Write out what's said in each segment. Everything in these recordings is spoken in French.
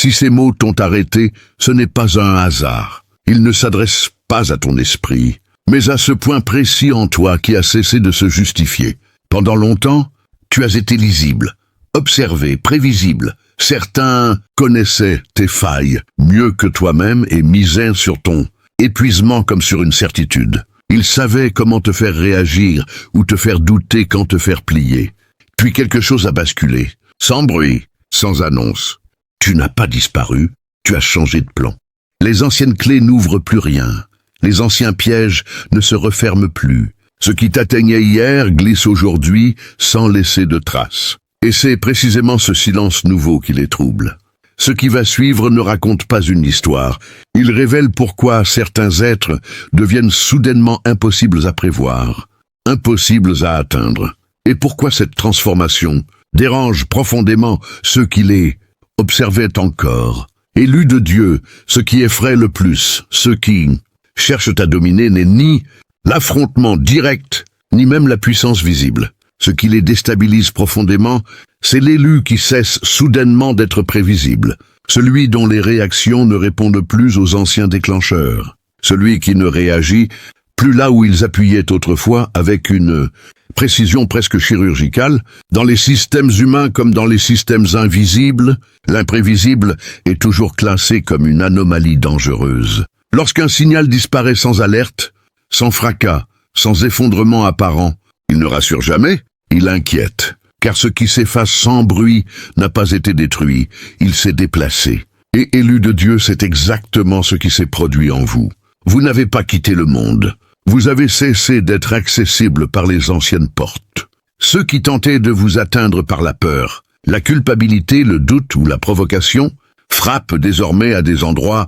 Si ces mots t'ont arrêté, ce n'est pas un hasard. Ils ne s'adressent pas à ton esprit, mais à ce point précis en toi qui a cessé de se justifier. Pendant longtemps, tu as été lisible, observé, prévisible. Certains connaissaient tes failles mieux que toi-même et misaient sur ton épuisement comme sur une certitude. Ils savaient comment te faire réagir ou te faire douter quand te faire plier. Puis quelque chose a basculé, sans bruit, sans annonce. Tu n'as pas disparu, tu as changé de plan. Les anciennes clés n'ouvrent plus rien. Les anciens pièges ne se referment plus. Ce qui t'atteignait hier glisse aujourd'hui sans laisser de traces. Et c'est précisément ce silence nouveau qui les trouble. Ce qui va suivre ne raconte pas une histoire. Il révèle pourquoi certains êtres deviennent soudainement impossibles à prévoir, impossibles à atteindre. Et pourquoi cette transformation dérange profondément ceux qui les observaient encore. Élus de Dieu, ce qui effraie le plus, ceux qui cherchent à dominer n'est ni l'affrontement direct, ni même la puissance visible. Ce qui les déstabilise profondément, c'est l'élu qui cesse soudainement d'être prévisible, celui dont les réactions ne répondent plus aux anciens déclencheurs, celui qui ne réagit plus là où ils appuyaient autrefois avec une précision presque chirurgicale. Dans les systèmes humains comme dans les systèmes invisibles, l'imprévisible est toujours classé comme une anomalie dangereuse. Lorsqu'un signal disparaît sans alerte, sans fracas, sans effondrement apparent, il ne rassure jamais, il inquiète, car ce qui s'efface sans bruit n'a pas été détruit, il s'est déplacé. Et élu de Dieu, c'est exactement ce qui s'est produit en vous. Vous n'avez pas quitté le monde, vous avez cessé d'être accessible par les anciennes portes. Ceux qui tentaient de vous atteindre par la peur, la culpabilité, le doute ou la provocation, frappent désormais à des endroits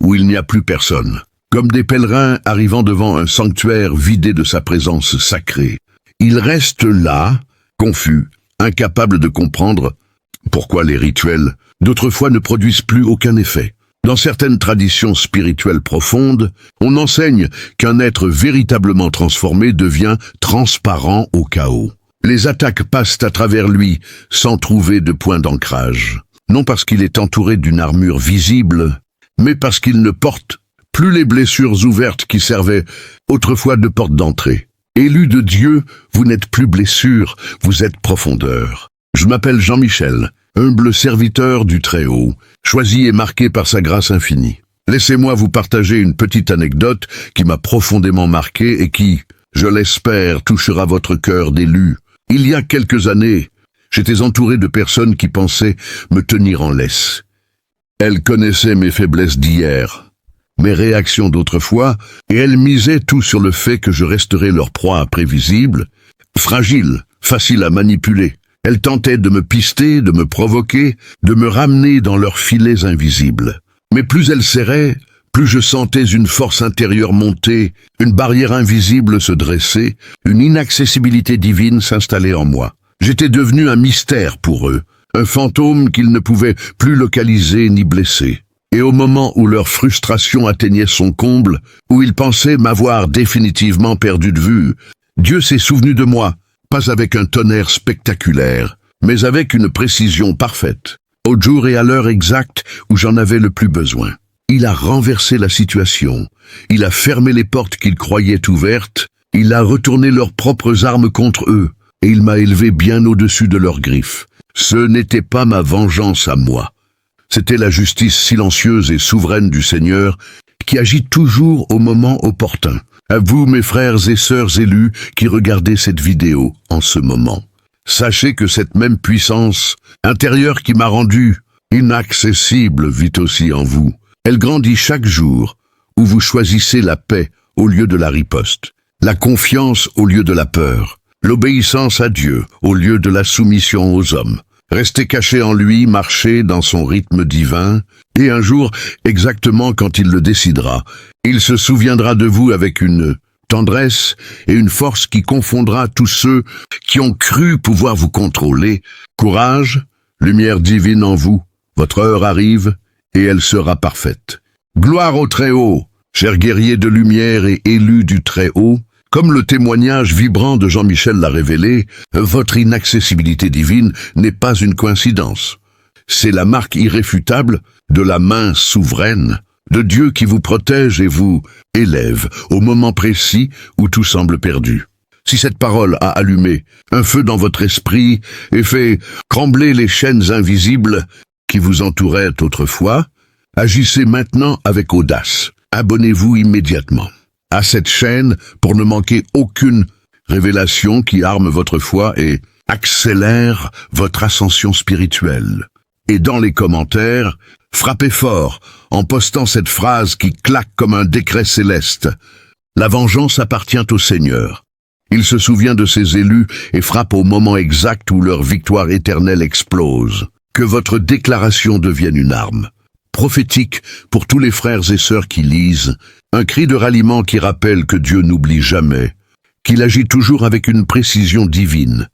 où il n'y a plus personne, comme des pèlerins arrivant devant un sanctuaire vidé de sa présence sacrée. Ils restent là, confus, incapables de comprendre pourquoi les rituels d'autrefois ne produisent plus aucun effet. Dans certaines traditions spirituelles profondes, on enseigne qu'un être véritablement transformé devient transparent au chaos. Les attaques passent à travers lui sans trouver de point d'ancrage. Non parce qu'il est entouré d'une armure visible, mais parce qu'il ne porte plus les blessures ouvertes qui servaient autrefois de porte d'entrée. Élu de Dieu, vous n'êtes plus blessure, vous êtes profondeur. Je m'appelle Jean-Michel, humble serviteur du Très-Haut, choisi et marqué par sa grâce infinie. Laissez-moi vous partager une petite anecdote qui m'a profondément marqué et qui, je l'espère, touchera votre cœur d'élu. Il y a quelques années, j'étais entouré de personnes qui pensaient me tenir en laisse. Elles connaissaient mes faiblesses d'hier, mes réactions d'autrefois, et elles misaient tout sur le fait que je resterais leur proie imprévisible, fragile, facile à manipuler. Elles tentaient de me pister, de me provoquer, de me ramener dans leurs filets invisibles. Mais plus elles serraient, plus je sentais une force intérieure monter, une barrière invisible se dresser, une inaccessibilité divine s'installer en moi. J'étais devenu un mystère pour eux, un fantôme qu'ils ne pouvaient plus localiser ni blesser. Et au moment où leur frustration atteignait son comble, où ils pensaient m'avoir définitivement perdu de vue, Dieu s'est souvenu de moi, pas avec un tonnerre spectaculaire, mais avec une précision parfaite, au jour et à l'heure exacte où j'en avais le plus besoin. Il a renversé la situation, il a fermé les portes qu'ils croyaient ouvertes, il a retourné leurs propres armes contre eux, et il m'a élevé bien au-dessus de leurs griffes. Ce n'était pas ma vengeance à moi. C'était la justice silencieuse et souveraine du Seigneur qui agit toujours au moment opportun. À vous, mes frères et sœurs élus, qui regardez cette vidéo en ce moment. Sachez que cette même puissance intérieure qui m'a rendu inaccessible vit aussi en vous. Elle grandit chaque jour, où vous choisissez la paix au lieu de la riposte, la confiance au lieu de la peur, l'obéissance à Dieu au lieu de la soumission aux hommes. Restez caché en lui, marchez dans son rythme divin, et un jour, exactement quand il le décidera, il se souviendra de vous avec une tendresse et une force qui confondra tous ceux qui ont cru pouvoir vous contrôler. Courage, lumière divine en vous, votre heure arrive, et elle sera parfaite. Gloire au Très-Haut, chers guerriers de lumière et élus du Très-Haut, comme le témoignage vibrant de Jean-Michel l'a révélé, votre inaccessibilité divine n'est pas une coïncidence. C'est la marque irréfutable de la main souveraine, de Dieu qui vous protège et vous élève au moment précis où tout semble perdu. Si cette parole a allumé un feu dans votre esprit et fait trembler les chaînes invisibles qui vous entouraient autrefois, agissez maintenant avec audace. Abonnez-vous immédiatement à cette chaîne pour ne manquer aucune révélation qui arme votre foi et accélère votre ascension spirituelle. Et dans les commentaires, frappez fort en postant cette phrase qui claque comme un décret céleste. La vengeance appartient au Seigneur. Il se souvient de ses élus et frappe au moment exact où leur victoire éternelle explose. Que votre déclaration devienne une arme prophétique pour tous les frères et sœurs qui lisent, un cri de ralliement qui rappelle que Dieu n'oublie jamais, qu'il agit toujours avec une précision divine,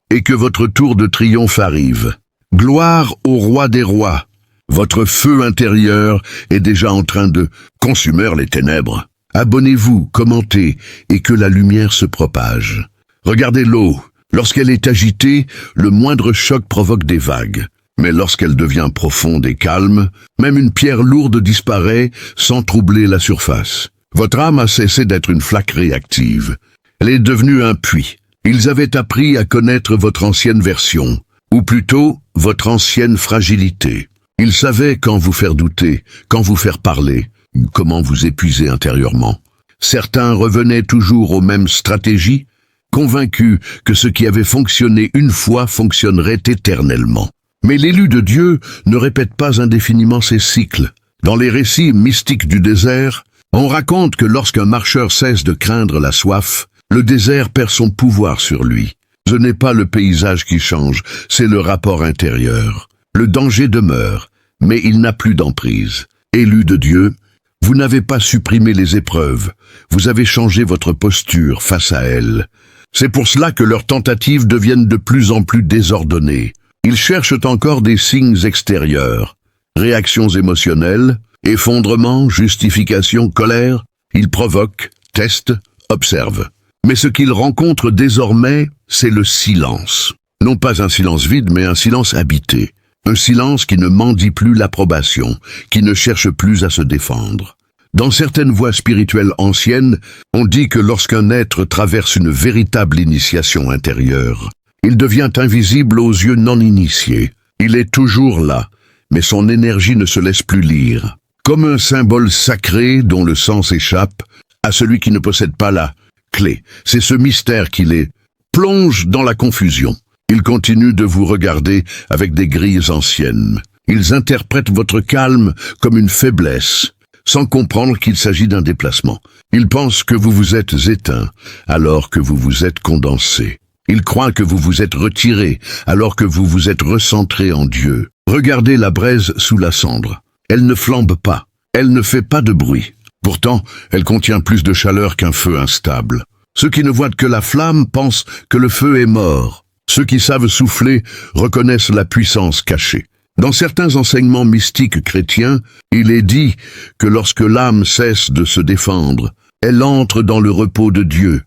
et que votre tour de triomphe arrive. Gloire au roi des rois. Votre feu intérieur est déjà en train de consumer les ténèbres. Abonnez-vous, commentez, et que la lumière se propage. Regardez l'eau. Lorsqu'elle est agitée, le moindre choc provoque des vagues. Mais lorsqu'elle devient profonde et calme, même une pierre lourde disparaît sans troubler la surface. Votre âme a cessé d'être une flaque réactive. Elle est devenue un puits. Ils avaient appris à connaître votre ancienne version, ou plutôt votre ancienne fragilité. Ils savaient quand vous faire douter, quand vous faire parler, comment vous épuiser intérieurement. Certains revenaient toujours aux mêmes stratégies, convaincus que ce qui avait fonctionné une fois fonctionnerait éternellement. Mais l'élu de Dieu ne répète pas indéfiniment ses cycles. Dans les récits mystiques du désert, on raconte que lorsqu'un marcheur cesse de craindre la soif, le désert perd son pouvoir sur lui. Ce n'est pas le paysage qui change, c'est le rapport intérieur. Le danger demeure, mais il n'a plus d'emprise. Élu de Dieu, vous n'avez pas supprimé les épreuves, vous avez changé votre posture face à elles. C'est pour cela que leurs tentatives deviennent de plus en plus désordonnées. Ils cherchent encore des signes extérieurs, réactions émotionnelles, effondrement, justification, colère. Ils provoquent, testent, observent. Mais ce qu'ils rencontrent désormais, c'est le silence. Non pas un silence vide, mais un silence habité. Un silence qui ne mendie plus l'approbation, qui ne cherche plus à se défendre. Dans certaines voies spirituelles anciennes, on dit que lorsqu'un être traverse une véritable initiation intérieure, il devient invisible aux yeux non initiés. Il est toujours là, mais son énergie ne se laisse plus lire. Comme un symbole sacré dont le sens échappe à celui qui ne possède pas la clé. C'est ce mystère qui les plonge dans la confusion. Ils continuent de vous regarder avec des grilles anciennes. Ils interprètent votre calme comme une faiblesse, sans comprendre qu'il s'agit d'un déplacement. Ils pensent que vous vous êtes éteint, alors que vous vous êtes condensé. Ils croient que vous vous êtes retiré, alors que vous vous êtes recentré en Dieu. Regardez la braise sous la cendre. Elle ne flambe pas. Elle ne fait pas de bruit. Pourtant, elle contient plus de chaleur qu'un feu instable. Ceux qui ne voient que la flamme pensent que le feu est mort. Ceux qui savent souffler reconnaissent la puissance cachée. Dans certains enseignements mystiques chrétiens, il est dit que lorsque l'âme cesse de se défendre, elle entre dans le repos de Dieu.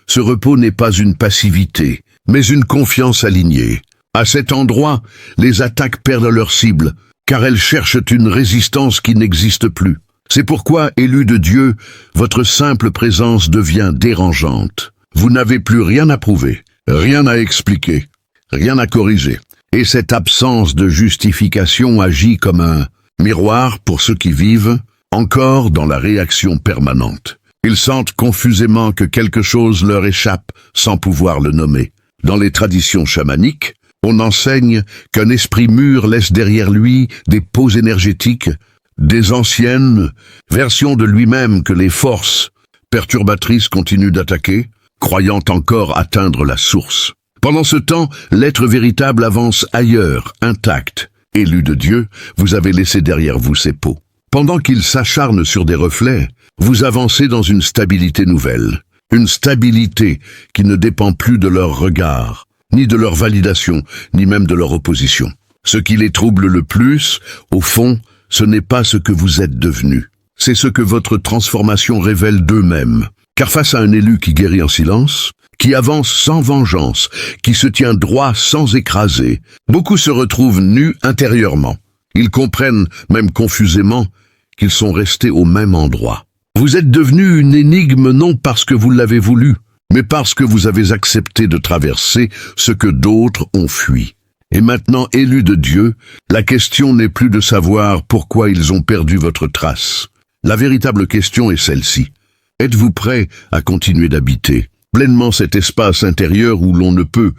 Ce repos n'est pas une passivité, mais une confiance alignée. À cet endroit, les attaques perdent leur cible, car elles cherchent une résistance qui n'existe plus. C'est pourquoi, élu de Dieu, votre simple présence devient dérangeante. Vous n'avez plus rien à prouver, rien à expliquer, rien à corriger. Et cette absence de justification agit comme un miroir pour ceux qui vivent encore dans la réaction permanente. Ils sentent confusément que quelque chose leur échappe sans pouvoir le nommer. Dans les traditions chamaniques, on enseigne qu'un esprit mûr laisse derrière lui des peaux énergétiques, des anciennes versions de lui-même que les forces perturbatrices continuent d'attaquer, croyant encore atteindre la source. Pendant ce temps, l'être véritable avance ailleurs, intact. Élu de Dieu, vous avez laissé derrière vous ces peaux. Pendant qu'ils s'acharnent sur des reflets, vous avancez dans une stabilité nouvelle. Une stabilité qui ne dépend plus de leur regard, ni de leur validation, ni même de leur opposition. Ce qui les trouble le plus, au fond, ce n'est pas ce que vous êtes devenu. C'est ce que votre transformation révèle d'eux-mêmes. Car face à un élu qui guérit en silence, qui avance sans vengeance, qui se tient droit sans écraser, beaucoup se retrouvent nus intérieurement. Ils comprennent, même confusément, qu'ils sont restés au même endroit. Vous êtes devenu une énigme non parce que vous l'avez voulu, mais parce que vous avez accepté de traverser ce que d'autres ont fui. Et maintenant, élus de Dieu, la question n'est plus de savoir pourquoi ils ont perdu votre trace. La véritable question est celle-ci. Êtes-vous prêt à continuer d'habiter pleinement cet espace intérieur où l'on ne peut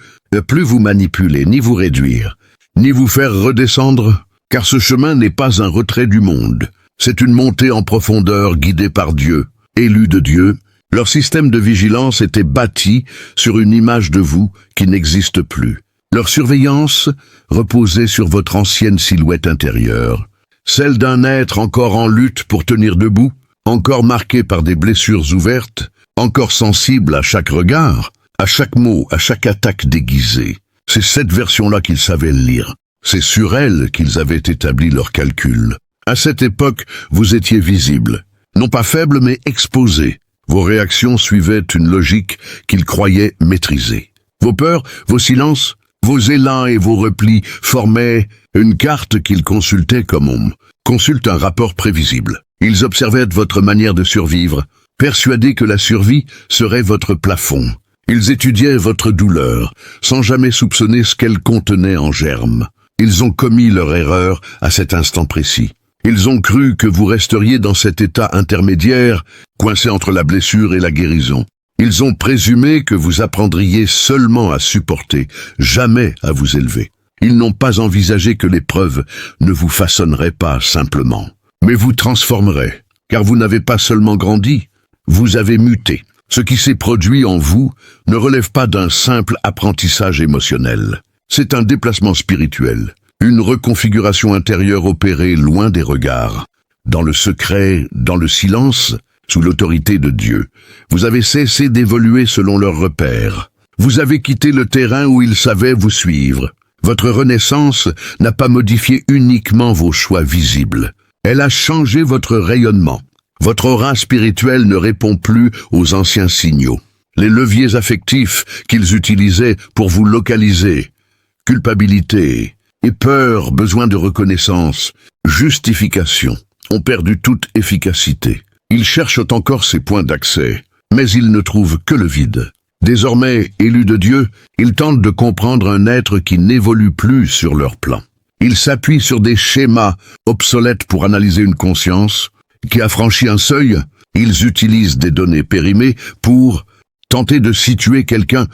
plus vous manipuler, ni vous réduire, ni vous faire redescendre? Car ce chemin n'est pas un retrait du monde. C'est une montée en profondeur guidée par Dieu. Élus de Dieu, leur système de vigilance était bâti sur une image de vous qui n'existe plus. Leur surveillance reposait sur votre ancienne silhouette intérieure, celle d'un être encore en lutte pour tenir debout, encore marqué par des blessures ouvertes, encore sensible à chaque regard, à chaque mot, à chaque attaque déguisée. C'est cette version-là qu'ils savaient lire. C'est sur elle qu'ils avaient établi leurs calculs. À cette époque, vous étiez visible. Non pas faible, mais exposé. Vos réactions suivaient une logique qu'ils croyaient maîtriser. Vos peurs, vos silences, vos élans et vos replis formaient une carte qu'ils consultaient comme on consulte un rapport prévisible. Ils observaient votre manière de survivre, persuadés que la survie serait votre plafond. Ils étudiaient votre douleur, sans jamais soupçonner ce qu'elle contenait en germe. Ils ont commis leur erreur à cet instant précis. Ils ont cru que vous resteriez dans cet état intermédiaire, coincé entre la blessure et la guérison. Ils ont présumé que vous apprendriez seulement à supporter, jamais à vous élever. Ils n'ont pas envisagé que l'épreuve ne vous façonnerait pas simplement, mais vous transformerait, car vous n'avez pas seulement grandi, vous avez muté. Ce qui s'est produit en vous ne relève pas d'un simple apprentissage émotionnel. C'est un déplacement spirituel, une reconfiguration intérieure opérée loin des regards. Dans le secret, dans le silence, sous l'autorité de Dieu, vous avez cessé d'évoluer selon leurs repères. Vous avez quitté le terrain où ils savaient vous suivre. Votre renaissance n'a pas modifié uniquement vos choix visibles. Elle a changé votre rayonnement. Votre aura spirituelle ne répond plus aux anciens signaux. Les leviers affectifs qu'ils utilisaient pour vous localiser, culpabilité et peur, besoin de reconnaissance, justification, ont perdu toute efficacité. Ils cherchent encore ces points d'accès, mais ils ne trouvent que le vide. Désormais, élus de Dieu, ils tentent de comprendre un être qui n'évolue plus sur leur plan. Ils s'appuient sur des schémas obsolètes pour analyser une conscience qui a franchi un seuil. Ils utilisent des données périmées pour tenter de situer quelqu'un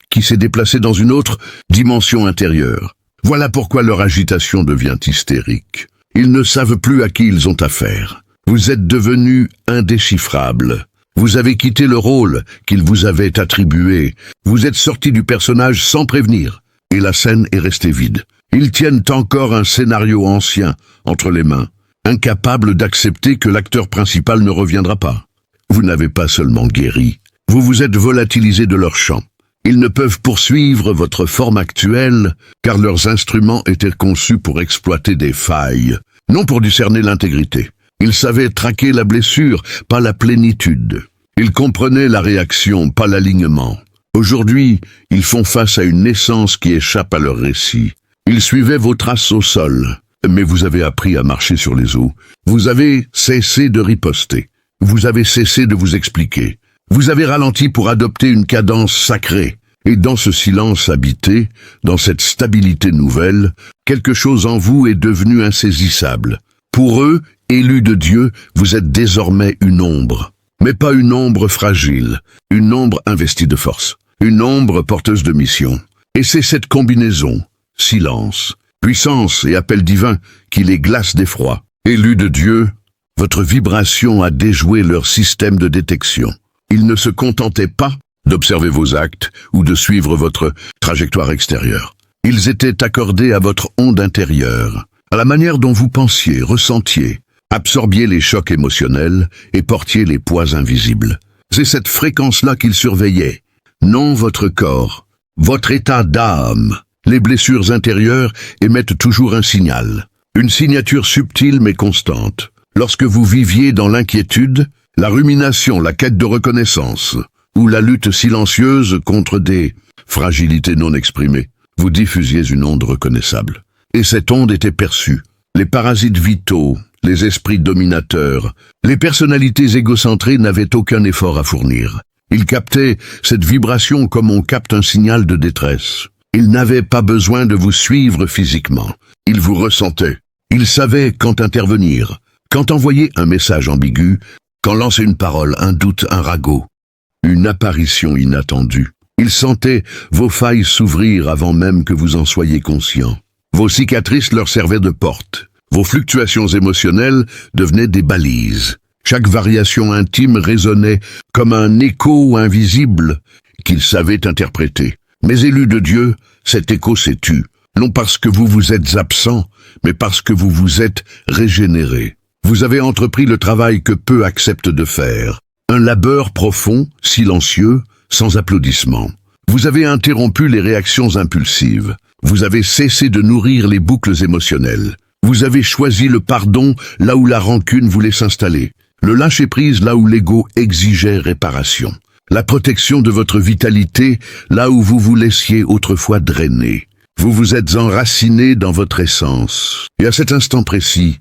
qui s'est déplacé dans une autre dimension intérieure. Voilà pourquoi leur agitation devient hystérique. Ils ne savent plus à qui ils ont affaire. Vous êtes devenus indéchiffrables. Vous avez quitté le rôle qu'ils vous avaient attribué. Vous êtes sortis du personnage sans prévenir, et la scène est restée vide. Ils tiennent encore un scénario ancien entre les mains, incapables d'accepter que l'acteur principal ne reviendra pas. Vous n'avez pas seulement guéri, vous vous êtes volatilisé de leur champ. Ils ne peuvent poursuivre votre forme actuelle, car leurs instruments étaient conçus pour exploiter des failles, non pour discerner l'intégrité. Ils savaient traquer la blessure, pas la plénitude. Ils comprenaient la réaction, pas l'alignement. Aujourd'hui, ils font face à une naissance qui échappe à leur récit. Ils suivaient vos traces au sol, mais vous avez appris à marcher sur les eaux. Vous avez cessé de riposter. Vous avez cessé de vous expliquer. Vous avez ralenti pour adopter une cadence sacrée. Et dans ce silence habité, dans cette stabilité nouvelle, quelque chose en vous est devenu insaisissable. Pour eux, élus de Dieu, vous êtes désormais une ombre. Mais pas une ombre fragile, une ombre investie de force, une ombre porteuse de mission. Et c'est cette combinaison, silence, puissance et appel divin, qui les glace d'effroi. Élus de Dieu, votre vibration a déjoué leur système de détection. Ils ne se contentaient pas d'observer vos actes ou de suivre votre trajectoire extérieure. Ils étaient accordés à votre onde intérieure, à la manière dont vous pensiez, ressentiez, absorbiez les chocs émotionnels et portiez les poids invisibles. C'est cette fréquence-là qu'ils surveillaient, non votre corps, votre état d'âme. Les blessures intérieures émettent toujours un signal, une signature subtile mais constante. Lorsque vous viviez dans l'inquiétude, la rumination, la quête de reconnaissance, ou la lutte silencieuse contre des fragilités non exprimées, vous diffusiez une onde reconnaissable. Et cette onde était perçue, Les parasites vitaux, les esprits dominateurs, les personnalités égocentrées n'avaient aucun effort à fournir. Ils captaient cette vibration comme on capte un signal de détresse. Ils n'avaient pas besoin de vous suivre physiquement. Ils vous ressentaient. Ils savaient quand intervenir, quand envoyer un message ambigu, quand lancer une parole, un doute, un ragot, une apparition inattendue. Ils sentaient vos failles s'ouvrir avant même que vous en soyez conscient. Vos cicatrices leur servaient de porte. Vos fluctuations émotionnelles devenaient des balises. Chaque variation intime résonnait comme un écho invisible qu'ils savaient interpréter. Mais élus de Dieu, cet écho s'est tu, non parce que vous vous êtes absents, mais parce que vous vous êtes régénérés. Vous avez entrepris le travail que peu acceptent de faire. Un labeur profond, silencieux, sans applaudissements. Vous avez interrompu les réactions impulsives. Vous avez cessé de nourrir les boucles émotionnelles. Vous avez choisi le pardon là où la rancune voulait s'installer. Le lâcher-prise là où l'ego exigeait réparation. La protection de votre vitalité là où vous vous laissiez autrefois drainer. Vous vous êtes enraciné dans votre essence. Et à cet instant précis,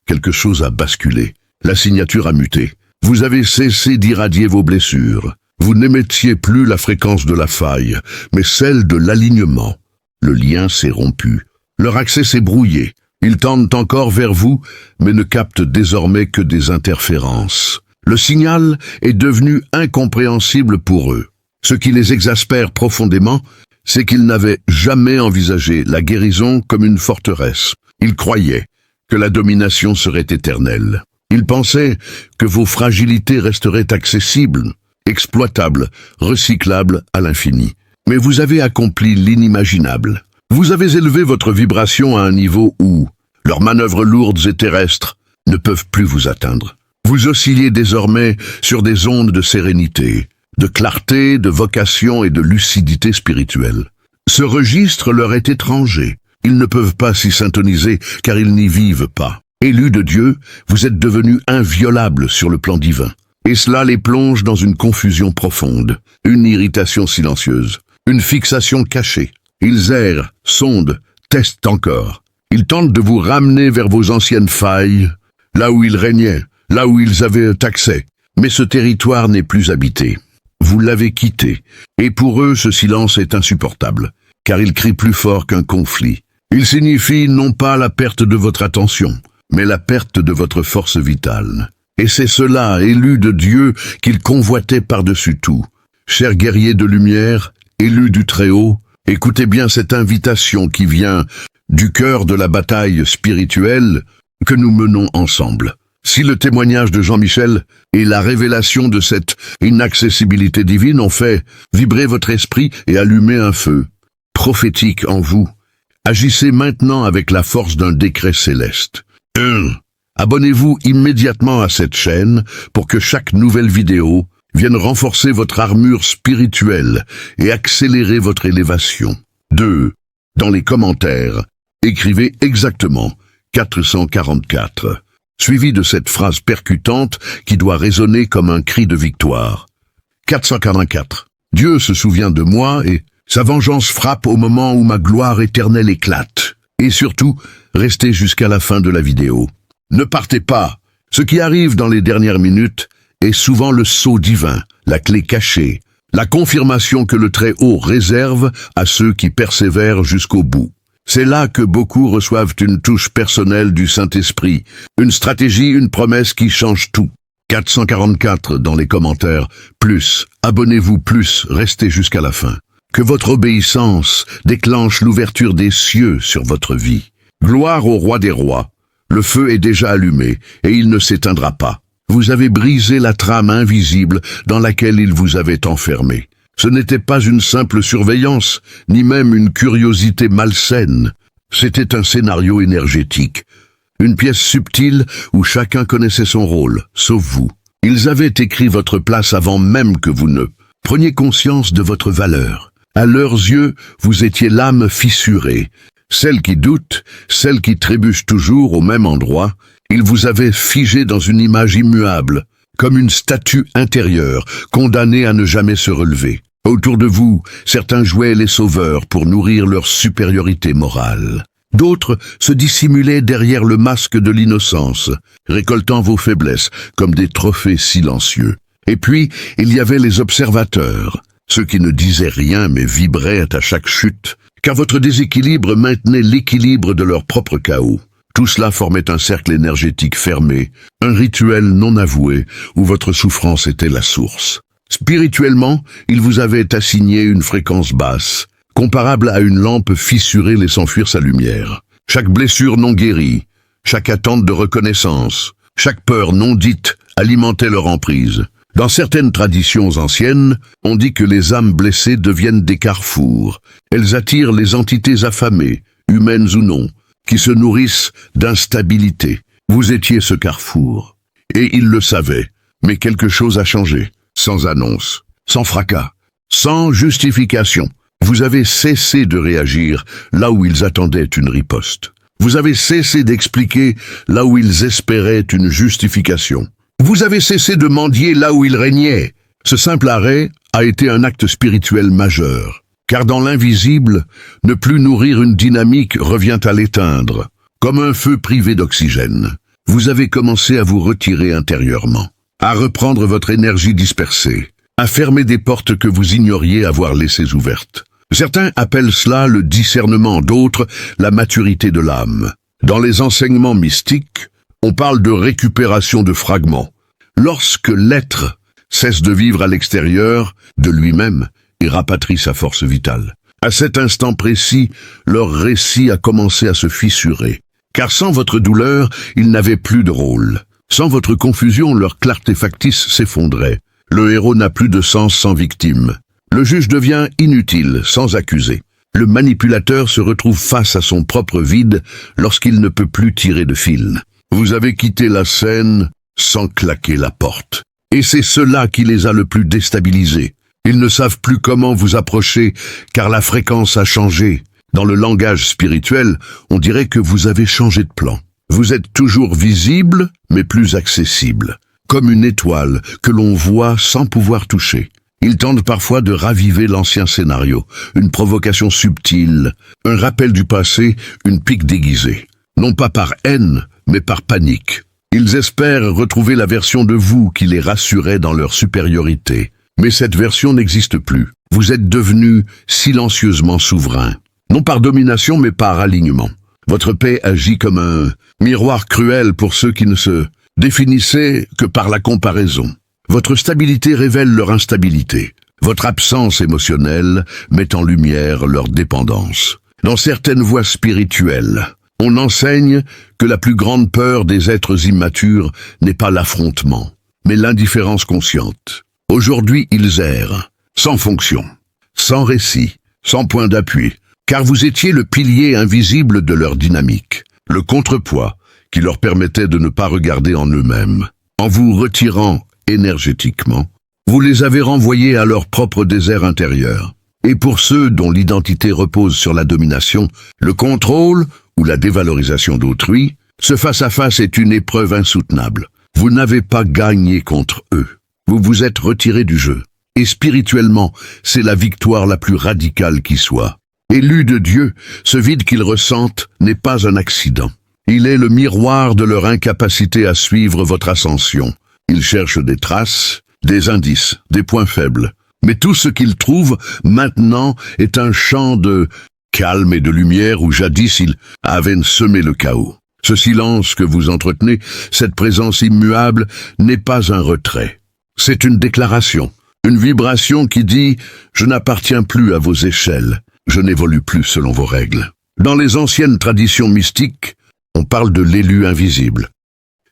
quelque chose a basculé. La signature a muté. Vous avez cessé d'irradier vos blessures. Vous n'émettiez plus la fréquence de la faille, mais celle de l'alignement. Le lien s'est rompu. Leur accès s'est brouillé. Ils tendent encore vers vous, mais ne captent désormais que des interférences. Le signal est devenu incompréhensible pour eux. Ce qui les exaspère profondément, c'est qu'ils n'avaient jamais envisagé la guérison comme une forteresse. Ils croyaient que la domination serait éternelle. Ils pensaient que vos fragilités resteraient accessibles, exploitables, recyclables à l'infini. Mais vous avez accompli l'inimaginable. Vous avez élevé votre vibration à un niveau où leurs manœuvres lourdes et terrestres ne peuvent plus vous atteindre. Vous oscillez désormais sur des ondes de sérénité, de clarté, de vocation et de lucidité spirituelle. Ce registre leur est étranger. Ils ne peuvent pas s'y syntoniser car ils n'y vivent pas. Élus de Dieu, vous êtes devenus inviolables sur le plan divin. Et cela les plonge dans une confusion profonde, une irritation silencieuse, une fixation cachée. Ils errent, sondent, testent encore. Ils tentent de vous ramener vers vos anciennes failles, là où ils régnaient, là où ils avaient accès. Mais ce territoire n'est plus habité. Vous l'avez quitté. Et pour eux, ce silence est insupportable, car il crie plus fort qu'un conflit. Il signifie non pas la perte de votre attention, mais la perte de votre force vitale. Et c'est cela, élus de Dieu, qu'ils convoitaient par-dessus tout. Chers guerriers de lumière, élus du Très-Haut, écoutez bien cette invitation qui vient du cœur de la bataille spirituelle que nous menons ensemble. Si le témoignage de Jean-Michel et la révélation de cette inaccessibilité divine ont fait vibrer votre esprit et allumer un feu prophétique en vous, agissez maintenant avec la force d'un décret céleste. 1. Abonnez-vous immédiatement à cette chaîne pour que chaque nouvelle vidéo vienne renforcer votre armure spirituelle et accélérer votre élévation. 2. Dans les commentaires, écrivez exactement 444, suivi de cette phrase percutante qui doit résonner comme un cri de victoire. 444. Dieu se souvient de moi et sa vengeance frappe au moment où ma gloire éternelle éclate. Et surtout, restez jusqu'à la fin de la vidéo. Ne partez pas. Ce qui arrive dans les dernières minutes est souvent le sceau divin, la clé cachée, la confirmation que le Très-Haut réserve à ceux qui persévèrent jusqu'au bout. C'est là que beaucoup reçoivent une touche personnelle du Saint-Esprit, une stratégie, une promesse qui change tout. 444 dans les commentaires, plus, abonnez-vous plus, restez jusqu'à la fin. Que votre obéissance déclenche l'ouverture des cieux sur votre vie. Gloire au Roi des Rois. Le feu est déjà allumé et il ne s'éteindra pas. Vous avez brisé la trame invisible dans laquelle il vous avait enfermé. Ce n'était pas une simple surveillance, ni même une curiosité malsaine. C'était un scénario énergétique, une pièce subtile où chacun connaissait son rôle, sauf vous. Ils avaient écrit votre place avant même que vous ne preniez conscience de votre valeur. À leurs yeux, vous étiez l'âme fissurée, celle qui doute, celle qui trébuche toujours au même endroit. Ils vous avaient figé dans une image immuable, comme une statue intérieure, condamnée à ne jamais se relever. Autour de vous, certains jouaient les sauveurs pour nourrir leur supériorité morale. D'autres se dissimulaient derrière le masque de l'innocence, récoltant vos faiblesses comme des trophées silencieux. Et puis, il y avait les observateurs, ceux qui ne disaient rien mais vibraient à chaque chute, car votre déséquilibre maintenait l'équilibre de leur propre chaos. Tout cela formait un cercle énergétique fermé, un rituel non avoué, où votre souffrance était la source. Spirituellement, il vous avait assigné une fréquence basse, comparable à une lampe fissurée laissant fuir sa lumière. Chaque blessure non guérie, chaque attente de reconnaissance, chaque peur non dite alimentait leur emprise. Dans certaines traditions anciennes, on dit que les âmes blessées deviennent des carrefours. Elles attirent les entités affamées, humaines ou non, qui se nourrissent d'instabilité. Vous étiez ce carrefour. Et ils le savaient. Mais quelque chose a changé. Sans annonce, sans fracas, sans justification. Vous avez cessé de réagir là où ils attendaient une riposte. Vous avez cessé d'expliquer là où ils espéraient une justification. Vous avez cessé de mendier là où ils régnaient. Ce simple arrêt a été un acte spirituel majeur. Car dans l'invisible, ne plus nourrir une dynamique revient à l'éteindre. Comme un feu privé d'oxygène, vous avez commencé à vous retirer intérieurement, à reprendre votre énergie dispersée, à fermer des portes que vous ignoriez avoir laissées ouvertes. Certains appellent cela le discernement, d'autres la maturité de l'âme. Dans les enseignements mystiques, on parle de récupération de fragments. Lorsque l'être cesse de vivre à l'extérieur de lui-même et rapatrie sa force vitale. À cet instant précis, leur récit a commencé à se fissurer. Car sans votre douleur, ils n'avaient plus de rôle. Sans votre confusion, leur clarté factice s'effondrait. Le héros n'a plus de sens sans victime. Le juge devient inutile, sans accusé. Le manipulateur se retrouve face à son propre vide lorsqu'il ne peut plus tirer de fil. Vous avez quitté la scène sans claquer la porte. Et c'est cela qui les a le plus déstabilisés. Ils ne savent plus comment vous approcher, car la fréquence a changé. Dans le langage spirituel, on dirait que vous avez changé de plan. Vous êtes toujours visible, mais plus accessible. Comme une étoile que l'on voit sans pouvoir toucher. Ils tentent parfois de raviver l'ancien scénario, une provocation subtile, un rappel du passé, une pique déguisée. Non pas par haine, mais par panique. Ils espèrent retrouver la version de vous qui les rassurait dans leur supériorité. Mais cette version n'existe plus. Vous êtes devenu silencieusement souverain. Non par domination, mais par alignement. Votre paix agit comme un miroir cruel pour ceux qui ne se définissaient que par la comparaison. Votre stabilité révèle leur instabilité. Votre absence émotionnelle met en lumière leur dépendance. Dans certaines voies spirituelles, on enseigne que la plus grande peur des êtres immatures n'est pas l'affrontement, mais l'indifférence consciente. Aujourd'hui, ils errent, sans fonction, sans récit, sans point d'appui, car vous étiez le pilier invisible de leur dynamique, le contrepoids qui leur permettait de ne pas regarder en eux-mêmes. En vous retirant énergétiquement, vous les avez renvoyés à leur propre désert intérieur. Et pour ceux dont l'identité repose sur la domination, le contrôle ou la dévalorisation d'autrui, ce face-à-face est une épreuve insoutenable. Vous n'avez pas gagné contre eux. Vous vous êtes retiré du jeu. Et spirituellement, c'est la victoire la plus radicale qui soit. Élus de Dieu, ce vide qu'ils ressentent n'est pas un accident. Il est le miroir de leur incapacité à suivre votre ascension. Ils cherchent des traces, des indices, des points faibles. Mais tout ce qu'ils trouvent maintenant est un champ de calme et de lumière où jadis ils avaient semé le chaos. Ce silence que vous entretenez, cette présence immuable, n'est pas un retrait. C'est une déclaration, une vibration qui dit « Je n'appartiens plus à vos échelles, je n'évolue plus selon vos règles ». Dans les anciennes traditions mystiques, on parle de l'élu invisible.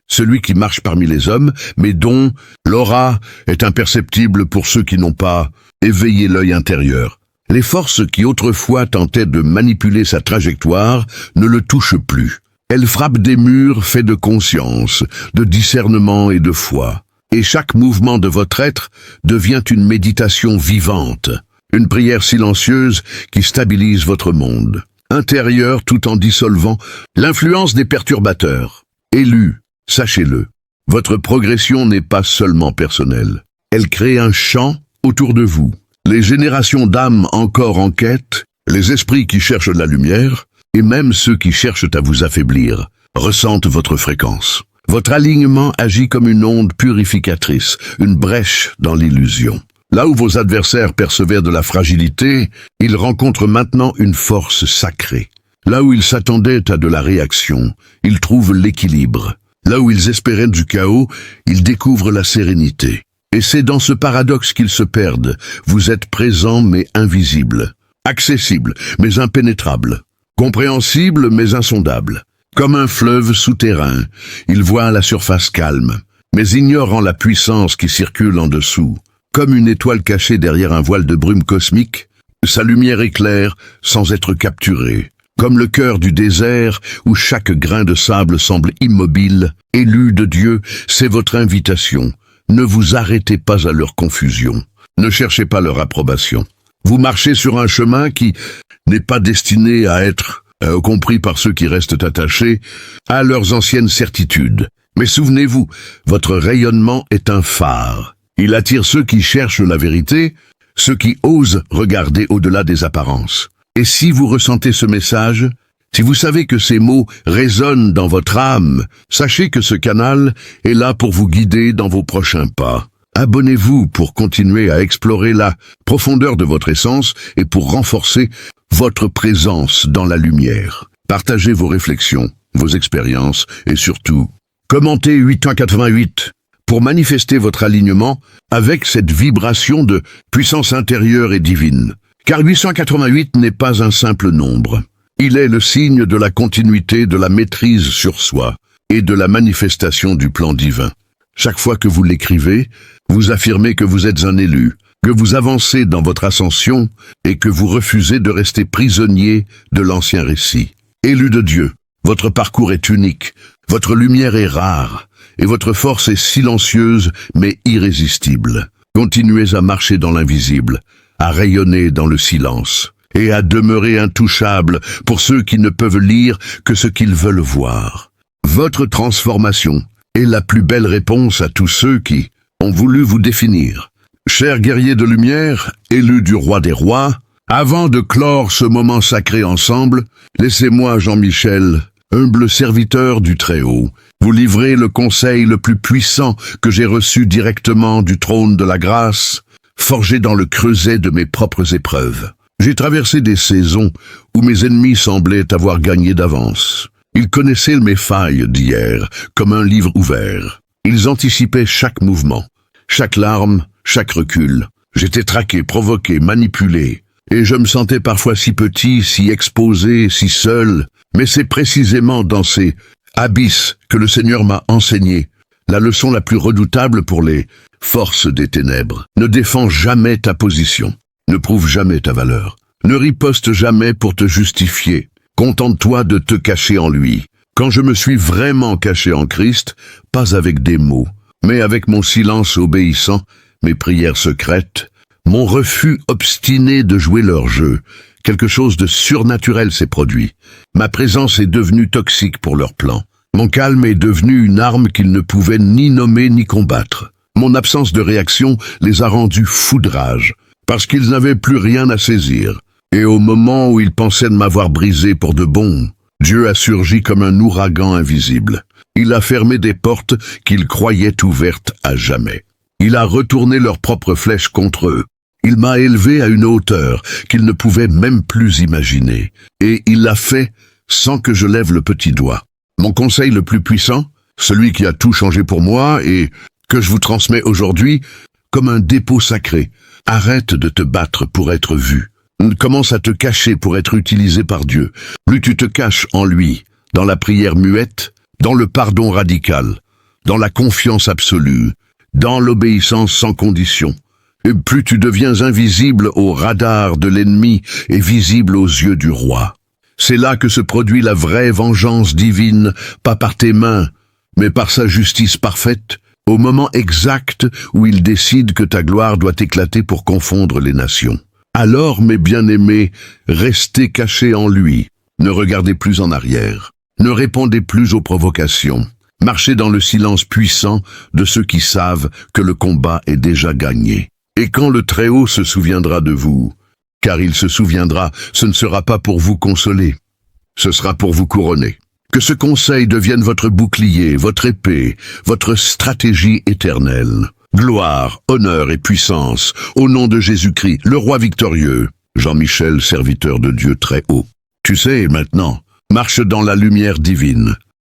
Celui qui marche parmi les hommes, mais dont l'aura est imperceptible pour ceux qui n'ont pas éveillé l'œil intérieur. Les forces qui autrefois tentaient de manipuler sa trajectoire ne le touchent plus. Elles frappent des murs faits de conscience, de discernement et de foi. Et chaque mouvement de votre être devient une méditation vivante, une prière silencieuse qui stabilise votre monde intérieur tout en dissolvant l'influence des perturbateurs. Élus, sachez-le, votre progression n'est pas seulement personnelle. Elle crée un champ autour de vous. Les générations d'âmes encore en quête, les esprits qui cherchent la lumière, et même ceux qui cherchent à vous affaiblir ressentent votre fréquence. Votre alignement agit comme une onde purificatrice, une brèche dans l'illusion. Là où vos adversaires percevaient de la fragilité, ils rencontrent maintenant une force sacrée. Là où ils s'attendaient à de la réaction, ils trouvent l'équilibre. Là où ils espéraient du chaos, ils découvrent la sérénité. Et c'est dans ce paradoxe qu'ils se perdent. Vous êtes présent mais invisible, accessible mais impénétrable, compréhensible mais insondable. Comme un fleuve souterrain, ils voient la surface calme, mais ignorant la puissance qui circule en dessous. Comme une étoile cachée derrière un voile de brume cosmique, sa lumière éclaire sans être capturée. Comme le cœur du désert où chaque grain de sable semble immobile, élu de Dieu, c'est votre invitation. Ne vous arrêtez pas à leur confusion. Ne cherchez pas leur approbation. Vous marchez sur un chemin qui n'est pas destiné à être compris par ceux qui restent attachés à leurs anciennes certitudes. Mais souvenez-vous, votre rayonnement est un phare. Il attire ceux qui cherchent la vérité, ceux qui osent regarder au-delà des apparences. Et si vous ressentez ce message, si vous savez que ces mots résonnent dans votre âme, sachez que ce canal est là pour vous guider dans vos prochains pas. Abonnez-vous pour continuer à explorer la profondeur de votre essence et pour renforcer votre présence dans la lumière. Partagez vos réflexions, vos expériences et surtout, commentez 888 pour manifester votre alignement avec cette vibration de puissance intérieure et divine. Car 888 n'est pas un simple nombre. Il est le signe de la continuité, de la maîtrise sur soi et de la manifestation du plan divin. Chaque fois que vous l'écrivez, vous affirmez que vous êtes un élu, que vous avancez dans votre ascension et que vous refusez de rester prisonnier de l'ancien récit. Élu de Dieu, votre parcours est unique, votre lumière est rare et votre force est silencieuse mais irrésistible. Continuez à marcher dans l'invisible, à rayonner dans le silence et à demeurer intouchable pour ceux qui ne peuvent lire que ce qu'ils veulent voir. Votre transformation est la plus belle réponse à tous ceux qui ont voulu vous définir. Chers guerriers de lumière, élus du roi des rois, avant de clore ce moment sacré ensemble, laissez-moi, Jean-Michel, humble serviteur du Très-Haut, vous livrer le conseil le plus puissant que j'ai reçu directement du trône de la grâce, forgé dans le creuset de mes propres épreuves. J'ai traversé des saisons où mes ennemis semblaient avoir gagné d'avance. Ils connaissaient mes failles d'hier comme un livre ouvert. Ils anticipaient chaque mouvement, chaque larme, chaque recul. J'étais traqué, provoqué, manipulé. Et je me sentais parfois si petit, si exposé, si seul. Mais c'est précisément dans ces abysses que le Seigneur m'a enseigné la leçon la plus redoutable pour les forces des ténèbres. Ne défends jamais ta position. Ne prouve jamais ta valeur. Ne riposte jamais pour te justifier. Contente-toi de te cacher en lui. Quand je me suis vraiment caché en Christ, pas avec des mots, mais avec mon silence obéissant, mes prières secrètes, mon refus obstiné de jouer leur jeu, quelque chose de surnaturel s'est produit. Ma présence est devenue toxique pour leur plan. Mon calme est devenu une arme qu'ils ne pouvaient ni nommer ni combattre. Mon absence de réaction les a rendus fous de rage, parce qu'ils n'avaient plus rien à saisir. Et au moment où ils pensaient de m'avoir brisé pour de bon, Dieu a surgi comme un ouragan invisible. Il a fermé des portes qu'ils croyaient ouvertes à jamais. Il a retourné leurs propres flèches contre eux. Il m'a élevé à une hauteur qu'ils ne pouvaient même plus imaginer. Et il l'a fait sans que je lève le petit doigt. Mon conseil le plus puissant, celui qui a tout changé pour moi et que je vous transmets aujourd'hui, comme un dépôt sacré. Arrête de te battre pour être vu. Commence à te cacher pour être utilisé par Dieu. Plus tu te caches en lui, dans la prière muette, dans le pardon radical, dans la confiance absolue, dans l'obéissance sans condition, et plus tu deviens invisible au radar de l'ennemi et visible aux yeux du roi. C'est là que se produit la vraie vengeance divine, pas par tes mains, mais par sa justice parfaite, au moment exact où il décide que ta gloire doit éclater pour confondre les nations. Alors, mes bien-aimés, restez cachés en lui, ne regardez plus en arrière, ne répondez plus aux provocations, marchez dans le silence puissant de ceux qui savent que le combat est déjà gagné. Et quand le Très-Haut se souviendra de vous, car il se souviendra, ce ne sera pas pour vous consoler, ce sera pour vous couronner. Que ce conseil devienne votre bouclier, votre épée, votre stratégie éternelle. Gloire, honneur et puissance, au nom de Jésus-Christ, le roi victorieux. Jean-Michel, serviteur de Dieu très haut. Tu sais, maintenant, marche dans la lumière divine.